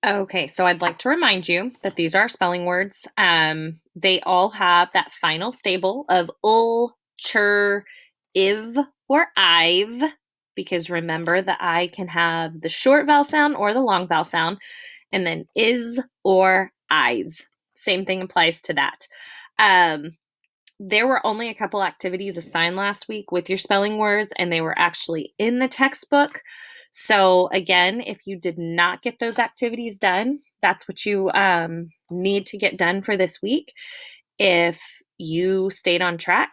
Okay, so I'd like to remind you that these are spelling words. They all have that final stable of chur, iv, or ive, because remember the I can have the short vowel sound or the long vowel sound, and then is or eyes. Same thing applies to that. Um, there were only a couple activities assigned last week with your spelling words, and they were actually in the textbook. So, again, if you did not get those activities done, that's what you need to get done for this week. If you stayed on track,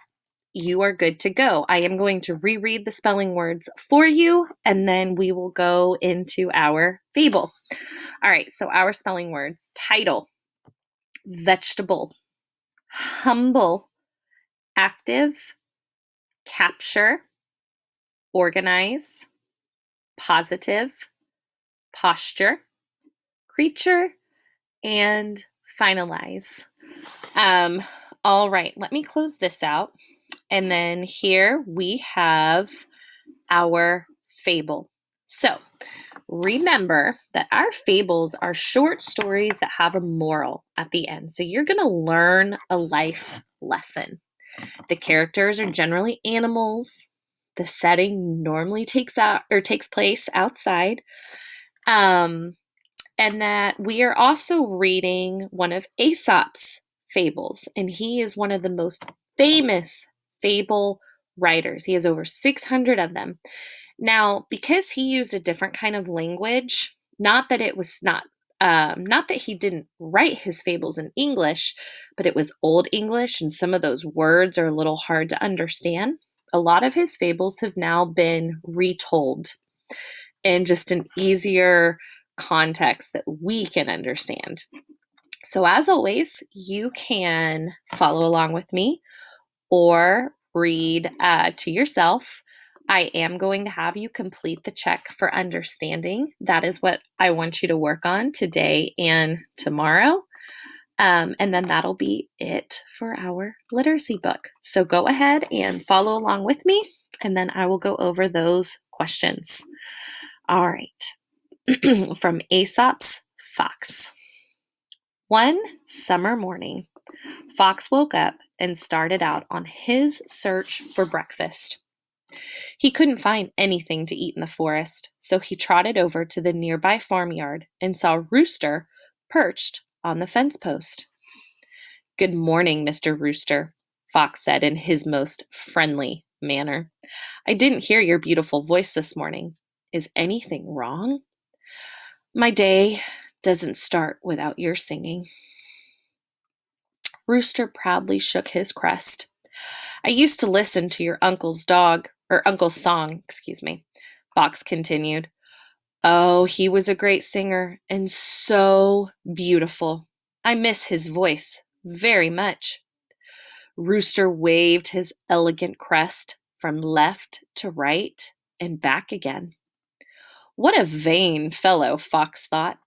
you are good to go. I am going to reread the spelling words for you, and then we will go into our fable. All right, so our spelling words: title, vegetable, humble, active, capture, organize, positive, posture, creature, and finalize. Um, all right, let me close this out. And then here we have our fable. So remember that our fables are short stories that have a moral at the end. So you're going to learn a life lesson. The characters are generally animals. The setting normally takes place outside. And that we are also reading one of Aesop's fables, and he is one of the most famous fable writers. He has over 600 of them. Now, because he used a different kind of language, not that he didn't write his fables in English, but it was Old English, and some of those words are a little hard to understand. A lot of his fables have now been retold in just an easier context that we can understand. So, as always, you can follow along with me or read to yourself. I am going to have you complete the check for understanding. That is what I want you to work on today and tomorrow. And then that'll be it for our literacy book. So go ahead and follow along with me, and then I will go over those questions. All right. From Aesop's Fox. One summer morning, Fox woke up and started out on his search for breakfast. He couldn't find anything to eat in the forest, so he trotted over to the nearby farmyard and saw Rooster perched on the fence post. "Good morning, Mr. Rooster," Fox said in his most friendly manner. "I didn't hear your beautiful voice this morning. Is anything wrong?" "My day doesn't start without your singing." Rooster proudly shook his crest. "I used to listen to your uncle's song, Fox continued. "Oh, he was a great singer and so beautiful. I miss his voice very much." Rooster waved his elegant crest from left to right and back again. "What a vain fellow," Fox thought.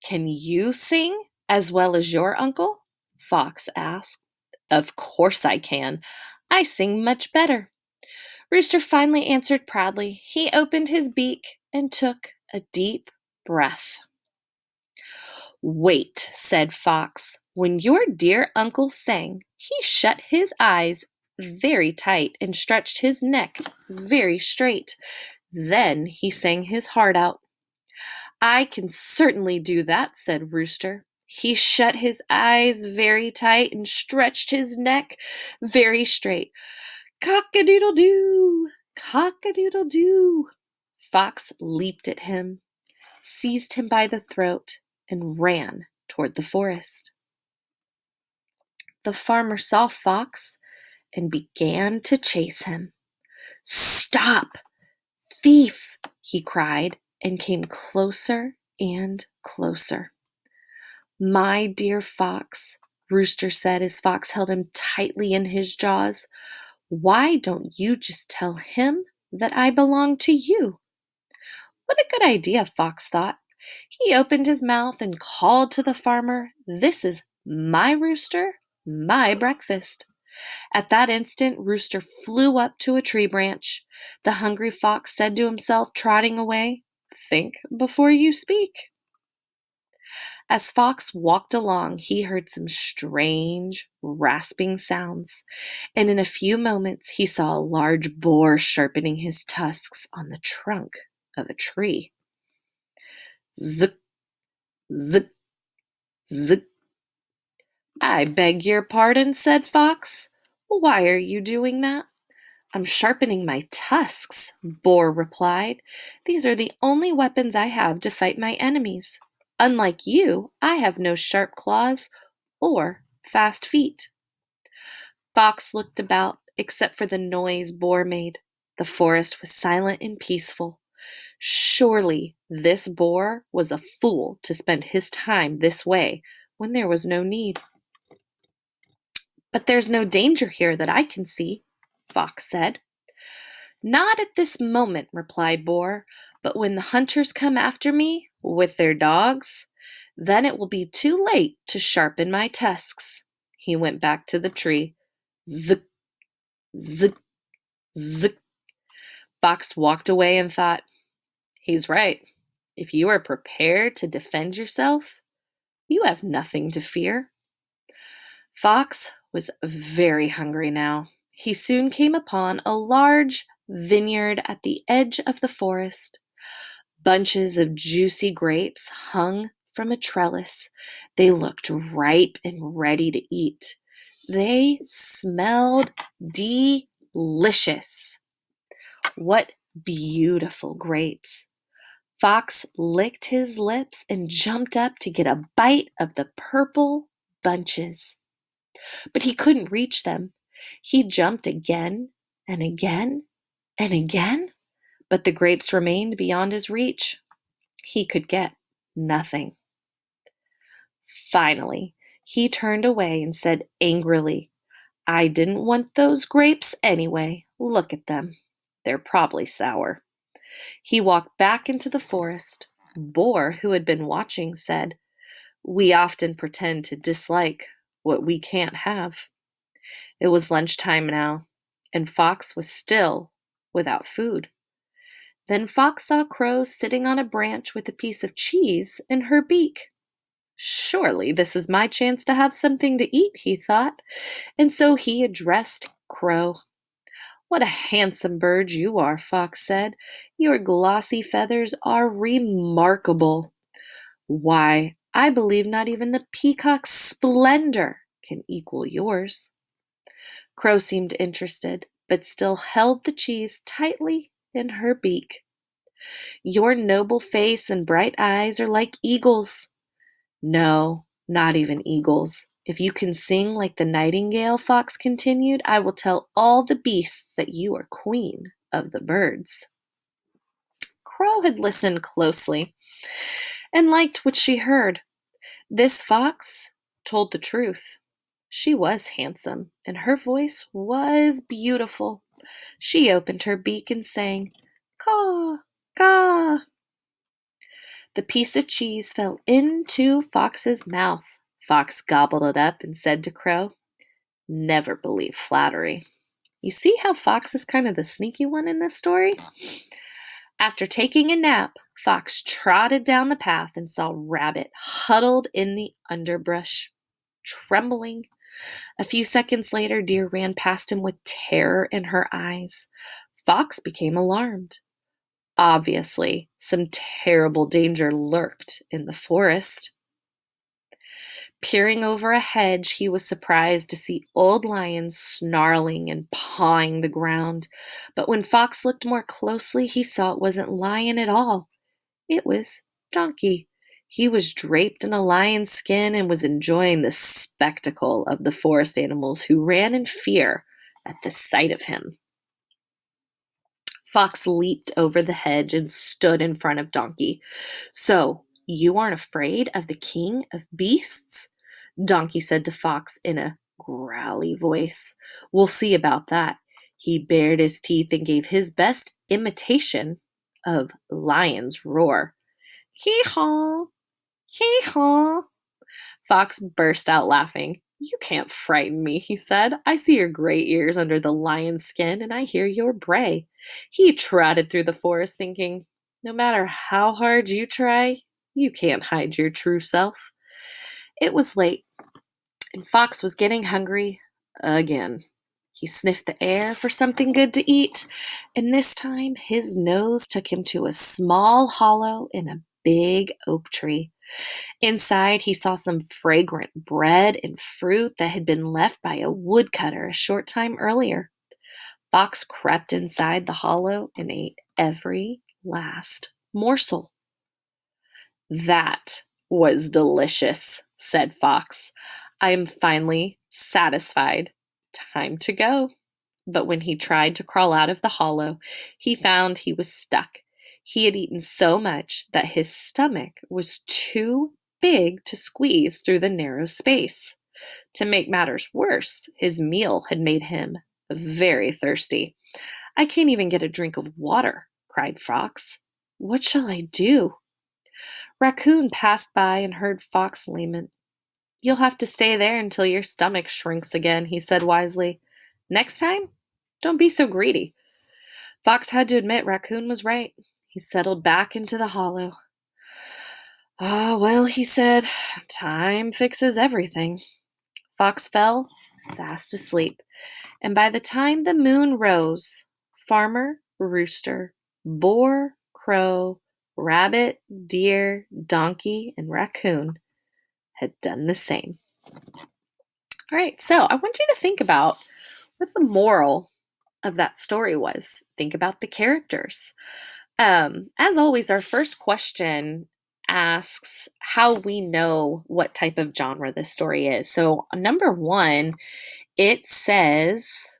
"Can you sing as well as your uncle?" Fox asked. "Of course I can. I sing much better." Rooster finally answered proudly. He opened his beak and took a deep breath. "Wait," said Fox. "When your dear uncle sang, he shut his eyes very tight and stretched his neck very straight. Then he sang his heart out." "I can certainly do that," said Rooster. "He shut his eyes very tight and stretched his neck very straight. Cock-a-doodle-doo! Cock-a-doodle-doo!" Fox leaped at him, seized him by the throat, and ran toward the forest. The farmer saw Fox and began to chase him. "Stop, thief!" he cried, and came closer and closer. "My dear Fox," Rooster said as Fox held him tightly in his jaws, "why don't you just tell him that I belong to you?" What a good idea, Fox thought. He opened his mouth and called to the farmer, "This is my rooster, my breakfast." At that instant, Rooster flew up to a tree branch. The hungry fox said to himself, trotting away, "Think before you speak." As Fox walked along, he heard some strange, rasping sounds, and in a few moments he saw a large boar sharpening his tusks on the trunk of a tree. Zip, zip, zip. "I beg your pardon," said Fox. "Why are you doing that?" "I'm sharpening my tusks," Boar replied. "These are the only weapons I have to fight my enemies. Unlike you, I have no sharp claws or fast feet." Fox looked about, except for the noise Boar made. The forest was silent and peaceful. Surely this boar was a fool to spend his time this way when there was no need. "But there's no danger here that I can see," Fox said. "Not at this moment," replied Boar, "but when the hunters come after me with their dogs, then it will be too late to sharpen my tusks." He went back to the tree. Zip, zip, zip. Fox walked away and thought, "He's right. If you are prepared to defend yourself, you have nothing to fear." Fox was very hungry now. He soon came upon a large vineyard at the edge of the forest. Bunches of juicy grapes hung from a trellis. They looked ripe and ready to eat. They smelled delicious. What beautiful grapes! Fox licked his lips and jumped up to get a bite of the purple bunches. But he couldn't reach them. He jumped again and again and again, but the grapes remained beyond his reach. He could get nothing. Finally, he turned away and said angrily, "I didn't want those grapes anyway. Look at them. They're probably sour." He walked back into the forest. Boar, who had been watching, said, "We often pretend to dislike what we can't have." It was lunchtime now, and Fox was still without food. Then Fox saw Crow sitting on a branch with a piece of cheese in her beak. "Surely this is my chance to have something to eat," he thought, and so he addressed Crow. "What a handsome bird you are," Fox said. "Your glossy feathers are remarkable. Why, I believe not even the peacock's splendor can equal yours." Crow seemed interested, but still held the cheese tightly in her beak. "Your noble face and bright eyes are like eagles." "No, not even eagles. If you can sing like the nightingale," Fox continued, "I will tell all the beasts that you are queen of the birds." Crow had listened closely and liked what she heard. This fox told the truth. She was handsome, and her voice was beautiful. She opened her beak and sang, "Caw, caw." The piece of cheese fell into Fox's mouth. Fox gobbled it up and said to Crow, "Never believe flattery." You see how Fox is kind of the sneaky one in this story? After taking a nap, Fox trotted down the path and saw Rabbit huddled in the underbrush, trembling. A few seconds later, Deer ran past him with terror in her eyes. Fox became alarmed. Obviously, some terrible danger lurked in the forest. Peering over a hedge, he was surprised to see Old Lion snarling and pawing the ground. But when Fox looked more closely, he saw it wasn't Lion at all. It was Donkey. He was draped in a lion's skin and was enjoying the spectacle of the forest animals who ran in fear at the sight of him. Fox leaped over the hedge and stood in front of Donkey. "So, you aren't afraid of the king of beasts?" Donkey said to Fox in a growly voice. "We'll see about that." He bared his teeth and gave his best imitation of Lion's roar. "Hee-haw! Hee-haw!" Fox burst out laughing. "You can't frighten me," he said. "I see your gray ears under the lion's skin, and I hear your bray." He trotted through the forest thinking, no matter how hard you try, you can't hide your true self. It was late, and Fox was getting hungry again. He sniffed the air for something good to eat, and this time his nose took him to a small hollow in a big oak tree. Inside, he saw some fragrant bread and fruit that had been left by a woodcutter a short time earlier. Fox crept inside the hollow and ate every last morsel. That was delicious, said Fox. I am finally satisfied. Time to go. But when he tried to crawl out of the hollow, he found he was stuck. He had eaten so much that his stomach was too big to squeeze through the narrow space. To make matters worse, his meal had made him very thirsty. I can't even get a drink of water, cried Fox. What shall I do? Raccoon passed by and heard Fox lament. You'll have to stay there until your stomach shrinks again, he said wisely. Next time, don't be so greedy. Fox had to admit Raccoon was right. He settled back into the hollow. Ah, well, he said, time fixes everything. Fox fell fast asleep, and by the time the moon rose, Farmer, Rooster, Boar, Crow, Rabbit, Deer, Donkey, and Raccoon had done the same. All right, so I want you to think about what the moral of that story was. Think about the characters. As always, our first question asks how we know what type of genre this story is. So, number one, it says,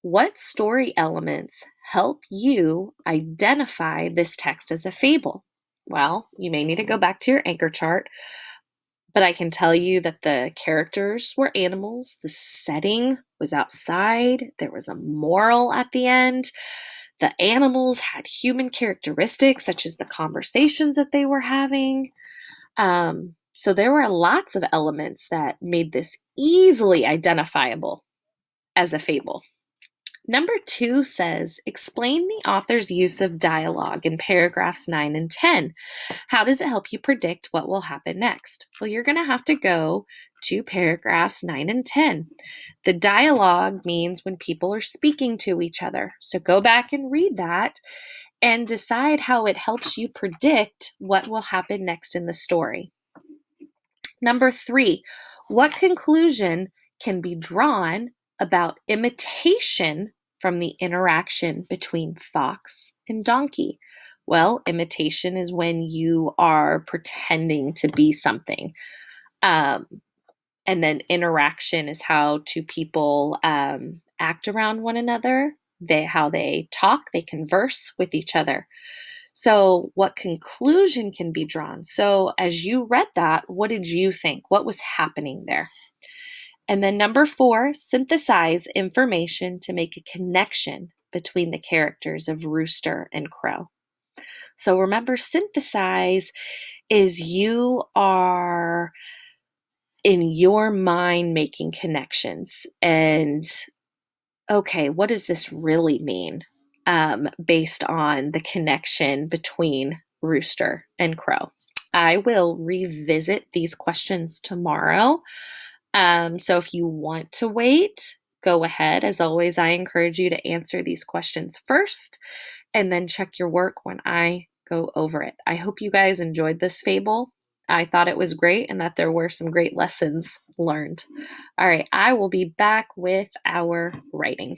what story elements help you identify this text as a fable? Well, you may need to go back to your anchor chart, but I can tell you that the characters were animals, the setting was outside, there was a moral at the end. The animals had human characteristics, such as the conversations that they were having. So there were lots of elements that made this easily identifiable as a fable. Number 2 says, explain the author's use of dialogue in paragraphs 9 and 10. How does it help you predict what will happen next? Well, you're going to have to go to paragraphs 9 and 10. The dialogue means when people are speaking to each other. So go back and read that and decide how it helps you predict what will happen next in the story. Number 3, what conclusion can be drawn about imitation from the interaction between fox and donkey? Well, imitation is when you are pretending to be something. And then interaction is how two people act around one another, how they talk, they converse with each other. So what conclusion can be drawn? So as you read that, what did you think? What was happening there? And then number 4, synthesize information to make a connection between the characters of Rooster and Crow. So remember, synthesize is you are in your mind making connections and, okay, what does this really mean based on the connection between Rooster and Crow? I will revisit these questions tomorrow. So if you want to wait, go ahead. As always, I encourage you to answer these questions first and then check your work when I go over it. I hope you guys enjoyed this fable. I thought it was great and that there were some great lessons learned. All right, I will be back with our writing.